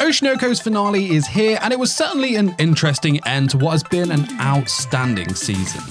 Oshinoko's finale is here, and it was certainly an interesting end to what has been an outstanding season.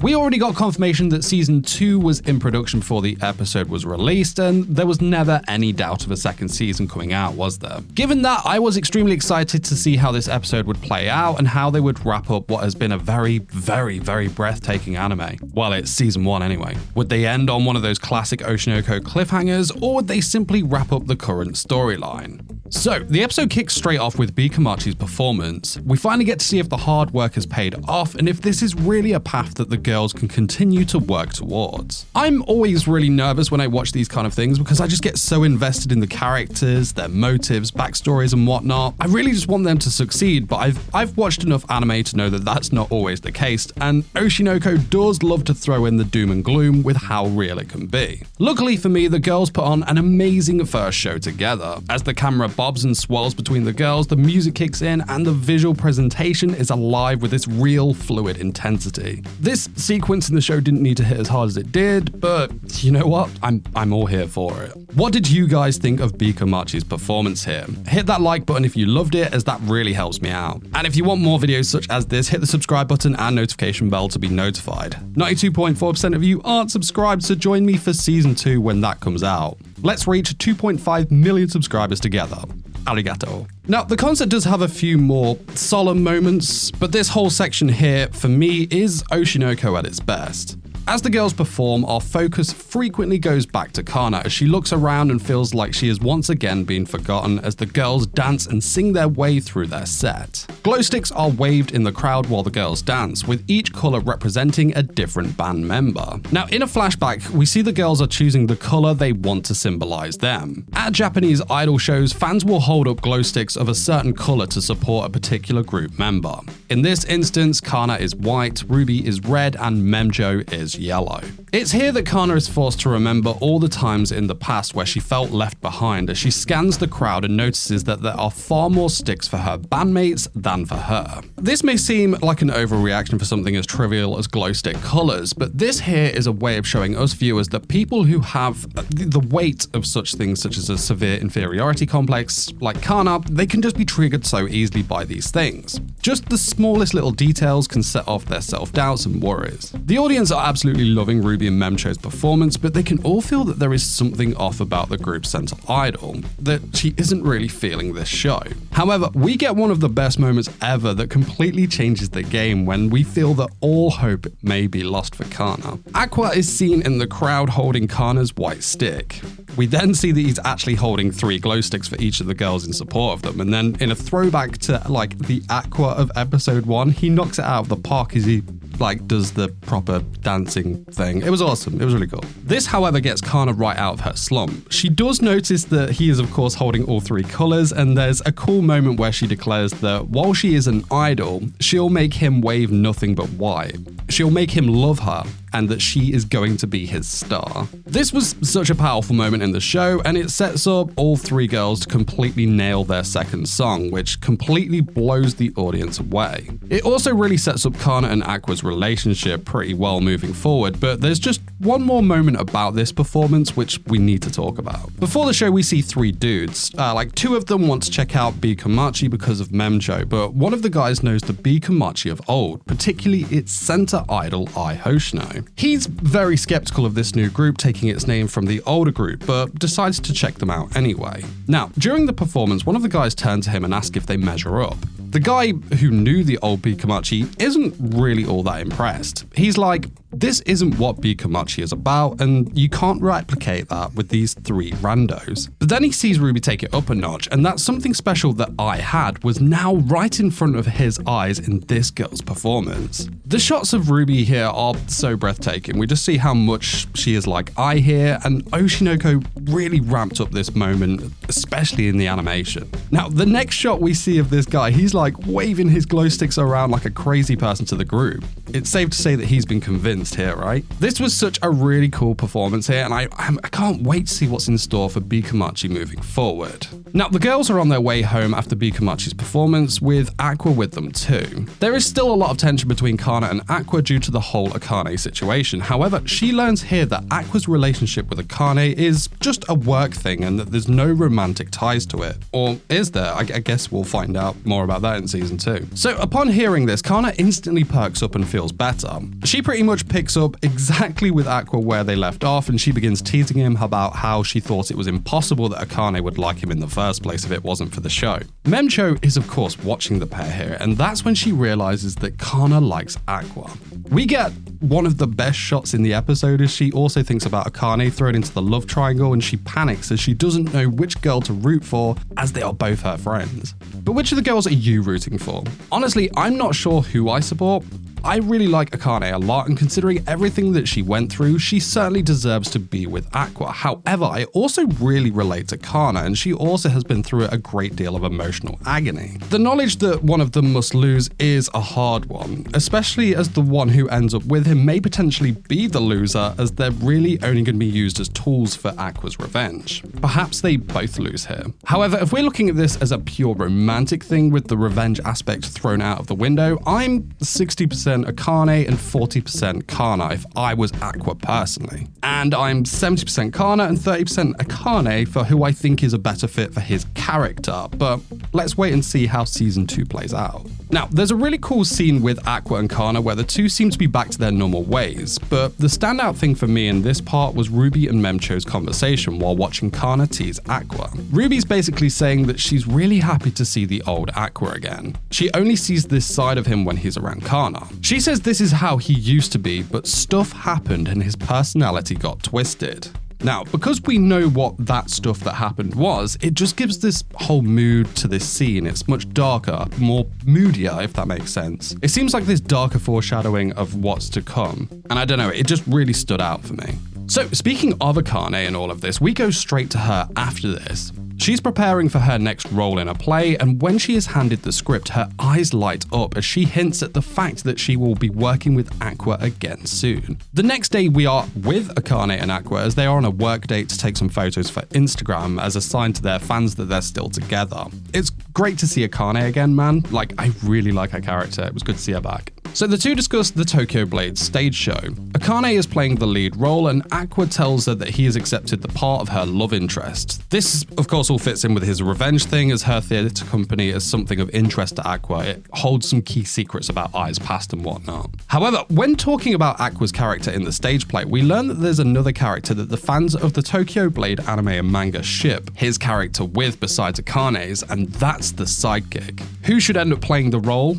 We already got confirmation that Season 2 was in production before the episode was released, and there was never any doubt of a second season coming out, was there? Given that, I was extremely excited to see how this episode would play out and how they would wrap up what has been a very, very, very breathtaking anime. Well, it's Season 1 anyway. Would they end on one of those classic Oshinoko cliffhangers, or would they simply wrap up the current storyline? So, the episode kicks straight off with B-Komachi's performance. We finally get to see if the hard work has paid off and if this is really a path that the girls can continue to work towards. I'm always really nervous when I watch these kind of things because I just get so invested in the characters, their motives, backstories and whatnot. I really just want them to succeed, but I've watched enough anime to know that that's not always the case, and Oshinoko does love to throw in the doom and gloom with how real it can be. Luckily for me, the girls put on an amazing first show together. As the camera bobs and swirls between the girls, the music kicks in, and the visual presentation is alive with this real fluid intensity. This sequence in the show didn't need to hit as hard as it did, but you know what? I'm all here for it. What did you guys think of B-Komachi's performance here? Hit that like button if you loved it, as that really helps me out. And if you want more videos such as this, hit the subscribe button and notification bell to be notified. 92.4% of you aren't subscribed, so join me for Season 2 when that comes out. Let's reach 2.5 million subscribers together. Arigato. Now, the concert does have a few more solemn moments, but this whole section here, for me, is Oshinoko at its best. As the girls perform, our focus frequently goes back to Kana as she looks around and feels like she has once again been forgotten as the girls dance and sing their way through their set. Glow sticks are waved in the crowd while the girls dance, with each colour representing a different band member. Now, in a flashback, we see the girls are choosing the colour they want to symbolise them. At Japanese idol shows, fans will hold up glow sticks of a certain colour to support a particular group member. In this instance, Kana is white, Ruby is red, and Memjo is yellow. It's here that Kana is forced to remember all the times in the past where she felt left behind as she scans the crowd and notices that there are far more sticks for her bandmates than for her. This may seem like an overreaction for something as trivial as glow stick colours, but this here is a way of showing us viewers that people who have the weight of such things such as a severe inferiority complex like Kana, they can just be triggered so easily by these things. Just the smallest little details can set off their self-doubts and worries. The audience are absolutely loving Ruby and Memcho's performance, but they can all feel that there is something off about the group's central idol, that she isn't really feeling this show. However, we get one of the best moments ever that completely changes the game when we feel that all hope may be lost for Kana. Aqua is seen in the crowd holding Kana's white stick. We then see that he's actually holding 3 glow sticks for each of the girls in support of them, and then in a throwback to like the Aqua of episode 1, he knocks it out of the park as he does the proper dancing thing. It was awesome. It was really cool. This, however, gets Kana right out of her slump. She does notice that he is, of course, holding all 3 colours, and there's a cool moment where she declares that while she is an idol, she'll make him wave nothing but white. She'll make him love her, and that she is going to be his star. This was such a powerful moment in the show, and it sets up all 3 girls to completely nail their second song, which completely blows the audience away. It also really sets up Kana and Aqua's relationship pretty well moving forward, but there's just one more moment about this performance which we need to talk about. Before the show, we see 3 dudes. 2 of them want to check out B-Komachi because of Memjo, but one of the guys knows the B-Komachi of old, particularly its center idol, Ai Hoshino. He's very skeptical of this new group taking its name from the older group, but decides to check them out anyway. Now, during the performance, one of the guys turned to him and asked if they measure up. The guy who knew the old B-Komachi isn't really all that impressed. He's like, this isn't what B-Komachi is about, and you can't replicate that with these 3 randos. But then he sees Ruby take it up a notch, and that something special that I had was now right in front of his eyes in this girl's performance. The shots of Ruby here are so breathtaking. We just see how much she is like I here, and Oshinoko really ramped up this moment, especially in the animation. Now, the next shot we see of this guy, he's like waving his glow sticks around like a crazy person to the group. It's safe to say that he's been convinced balanced here, right? This was such a really cool performance here, and I can't wait to see what's in store for B-Komachi moving forward. Now, the girls are on their way home after B-Komachi's performance, with Aqua with them too. There is still a lot of tension between Kana and Aqua due to the whole Akane situation. However, she learns here that Aqua's relationship with Akane is just a work thing and that there's no romantic ties to it. Or is there? I guess we'll find out more about that in season 2. So upon hearing this, Kana instantly perks up and feels better. She pretty much picks up exactly with Aqua where they left off, and she begins teasing him about how she thought it was impossible that Akane would like him in the first place if it wasn't for the show. Memcho is of course watching the pair here, and that's when she realizes that Kana likes Aqua. We get one of the best shots in the episode as she also thinks about Akane thrown into the love triangle, and she panics as she doesn't know which girl to root for as they are both her friends. But which of the girls are you rooting for? Honestly, I'm not sure who I support. I really like Akane a lot, and considering everything that she went through, she certainly deserves to be with Aqua. However, I also really relate to Kana, and she also has been through a great deal of emotional agony. The knowledge that one of them must lose is a hard one, especially as the one who ends up with him may potentially be the loser, as they're really only going to be used as tools for Aqua's revenge. Perhaps they both lose here. However, if we're looking at this as a pure romantic thing with the revenge aspect thrown out of the window, I'm 60% Akane and 40% Kana if I was Aqua personally. And I'm 70% Kana and 30% Akane for who I think is a better fit for his character, but let's wait and see how season 2 plays out. Now, there's a really cool scene with Aqua and Kana where the two seem to be back to their normal ways, but the standout thing for me in this part was Ruby and Memcho's conversation while watching Kana tease Aqua. Ruby's basically saying that she's really happy to see the old Aqua again. She only sees this side of him when he's around Kana. She says this is how he used to be, but stuff happened and his personality got twisted. Now, because we know what that stuff that happened was, it just gives this whole mood to this scene. It's much darker, more moodier, if that makes sense. It seems like this darker foreshadowing of what's to come. And I don't know, it just really stood out for me. So, speaking of Akane and all of this, we go straight to her after this. She's preparing for her next role in a play, and when she is handed the script, her eyes light up as she hints at the fact that she will be working with Aqua again soon. The next day, we are with Akane and Aqua as they are on a work date to take some photos for Instagram as a sign to their fans that they're still together. It's great to see Akane again, man. Like, I really like her character. It was good to see her back. So the two discuss the Tokyo Blade stage show. Akane is playing the lead role, and Aqua tells her that he has accepted the part of her love interest. This, of course, all fits in with his revenge thing, as her theatre company is something of interest to Aqua. It holds some key secrets about Ai's past and whatnot. However, when talking about Aqua's character in the stage play, we learn that there's another character that the fans of the Tokyo Blade anime and manga ship his character with besides Akane's, and that's the sidekick. Who should end up playing the role?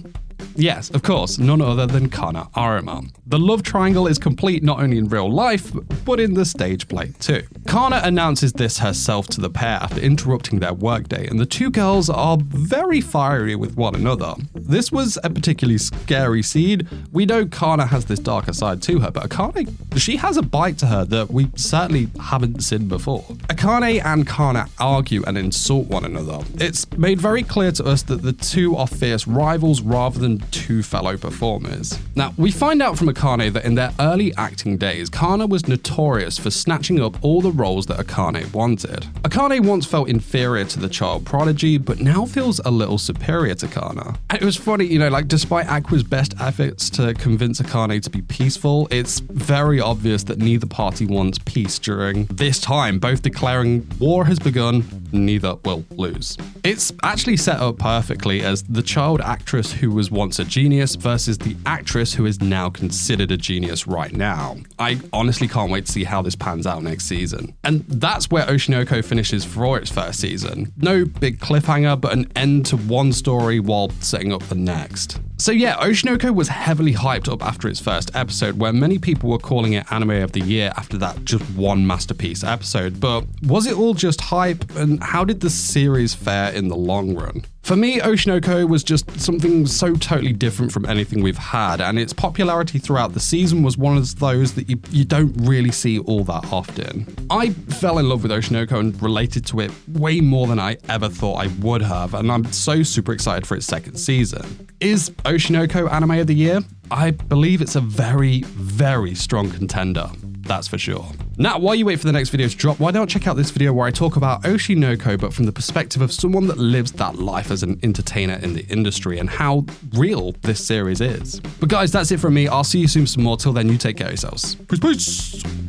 Yes, of course, none other than Kana Arima. The love triangle is complete not only in real life, but in the stage play too. Kana announces this herself to the pair after interrupting their workday, and the two girls are very fiery with one another. This was a particularly scary scene. We know Kana has this darker side to her, but Akane, she has a bite to her that we certainly haven't seen before. Akane and Kana argue and insult one another. It's made very clear to us that the two are fierce rivals rather than two fellow performers. Now, we find out from Akane that in their early acting days, Kana was notorious for snatching up all the roles that Akane wanted. Akane once felt inferior to the child prodigy, but now feels a little superior to Kana. And it was funny, like despite Aqua's best efforts to convince Akane to be peaceful, it's very obvious that neither party wants peace during this time, both declaring war has begun, neither will lose. It's actually set up perfectly as the child actress who was once a genius versus the actress who is now considered a genius right now. I honestly can't wait to see how this pans out next season. And that's where Oshinoko finishes for its first season. No big cliffhanger, but an end to one story while setting up the next. So yeah, Oshinoko was heavily hyped up after its first episode, where many people were calling it anime of the year after that just one masterpiece episode. But was it all just hype, and how did the series fare in the long run? For me, Oshinoko was just something so totally different from anything we've had, and its popularity throughout the season was one of those that you don't really see all that often. I fell in love with Oshinoko and related to it way more than I ever thought I would have, and I'm so super excited for its second season. Is Oshinoko anime of the year? I believe it's a very, very strong contender. That's for sure. Now, while you wait for the next video to drop, why don't check out this video where I talk about Oshi no Ko, but from the perspective of someone that lives that life as an entertainer in the industry and how real this series is. But guys, that's it from me. I'll see you soon for some more. Till then, you take care of yourselves. Peace, peace.